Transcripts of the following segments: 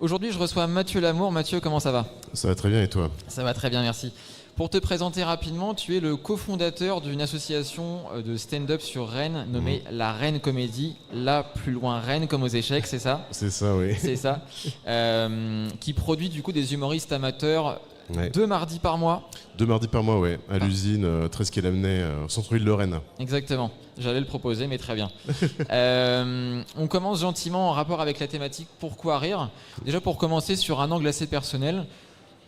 Aujourd'hui, je reçois Mathieu Lamour. Mathieu, comment ça va? Ça va très bien et toi? Ça va très bien, merci. Pour te présenter rapidement, tu es le cofondateur d'une association de stand-up sur Rennes nommée La Rennes Comédie. Là, plus loin, Rennes comme aux échecs, c'est ça? C'est ça, oui. C'est ça. Qui produit du coup des humoristes amateurs Ouais. 2 mardis par mois. 2 mardis par mois, ouais, à l'usine 13 quai Lamennais, centre-ville de Rennes. Exactement. J'allais le proposer, mais très bien. On commence gentiment en rapport avec la thématique Pourquoi rire? Déjà pour commencer sur un angle assez personnel.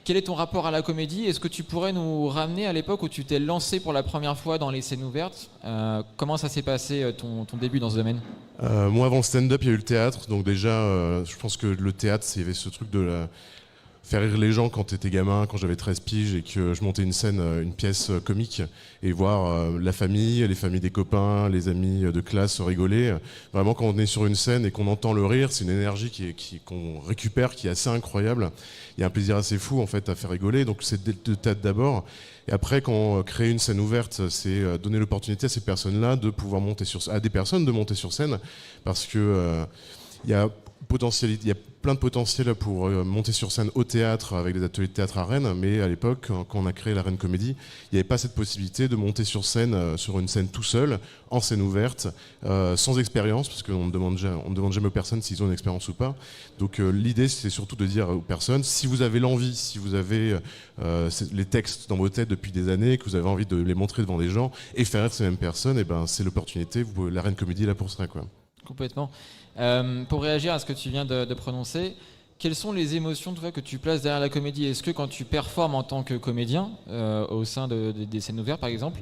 Quel est ton rapport à la comédie? Est-ce que tu pourrais nous ramener à l'époque où tu t'es lancé pour la première fois dans les scènes ouvertes? Comment ça s'est passé ton début dans ce domaine? Moi, avant le stand-up, il y a eu le théâtre. Donc déjà, je pense que le théâtre, il y avait ce truc de faire rire les gens quand t'étais gamin, quand j'avais 13 piges et que je montais une scène, une pièce comique et voir la famille, les familles des copains, les amis de classe rigoler. Vraiment, quand on est sur une scène et qu'on entend le rire, c'est une énergie qu'on récupère qui est assez incroyable. Il y a un plaisir assez fou en fait à faire rigoler. Donc c'est de tête d'abord. Et après, quand on crée une scène ouverte, c'est donner l'opportunité à ces personnes-là de pouvoir à des personnes de monter sur scène parce que il y a plein de potentiel pour monter sur scène au théâtre avec des ateliers de théâtre à Rennes, mais à l'époque, quand on a créé la Rennes Comédie, il n'y avait pas cette possibilité de monter sur scène, sur une scène tout seul, en scène ouverte, sans expérience, parce qu'on ne demande jamais aux personnes s'ils ont une expérience ou pas. Donc l'idée, c'est surtout de dire aux personnes, si vous avez l'envie, si vous avez les textes dans vos têtes depuis des années, que vous avez envie de les montrer devant des gens et faire rire ces mêmes personnes, et ben, c'est l'opportunité, la Rennes Comédie est là pour ça, quoi. Complètement. Pour réagir à ce que tu viens de prononcer, quelles sont les émotions toi, que tu places derrière la comédie? Est-ce que quand tu performes en tant que comédien, au sein des scènes ouvertes par exemple,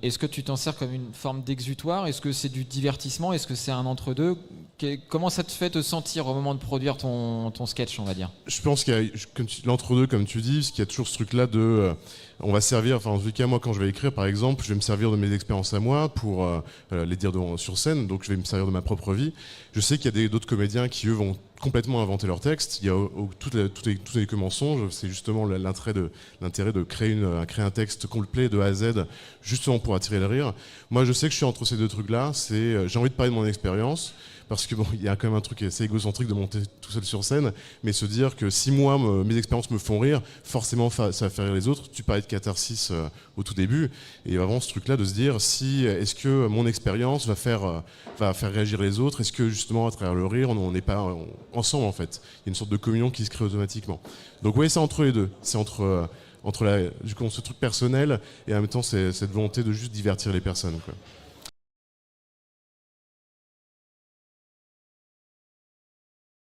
est-ce que tu t'en sers comme une forme d'exutoire? Est-ce que c'est du divertissement? Est-ce que c'est un entre-deux? Comment ça te fait te sentir au moment de produire ton sketch, on va dire? Je pense qu'il y a l'entre-deux, comme tu dis, parce qu'il y a toujours ce truc-là de... on va servir, enfin en tout cas moi quand je vais écrire par exemple, je vais me servir de mes expériences à moi pour les dire sur scène, donc je vais me servir de ma propre vie. Je sais qu'il y a d'autres comédiens qui eux vont complètement inventer leur texte. Il y a tout n'est que mensonge. C'est justement l'intérêt de créer un texte complet de A à Z, justement pour attirer le rire. Moi je sais que je suis entre ces deux trucs-là. J'ai envie de parler de mon expérience. Parce que bon, il y a quand même un truc assez égocentrique de monter tout seul sur scène, mais se dire que si moi, mes expériences me font rire, forcément ça va faire rire les autres. Tu parlais de catharsis au tout début, et vraiment ce truc-là de se dire est-ce que mon expérience va faire réagir les autres? Est-ce que justement à travers le rire, on n'est pas ensemble en fait? Il y a une sorte de communion qui se crée automatiquement. Donc oui, c'est entre les deux. C'est entre du coup, ce truc personnel et en même temps cette volonté de juste divertir les personnes, quoi.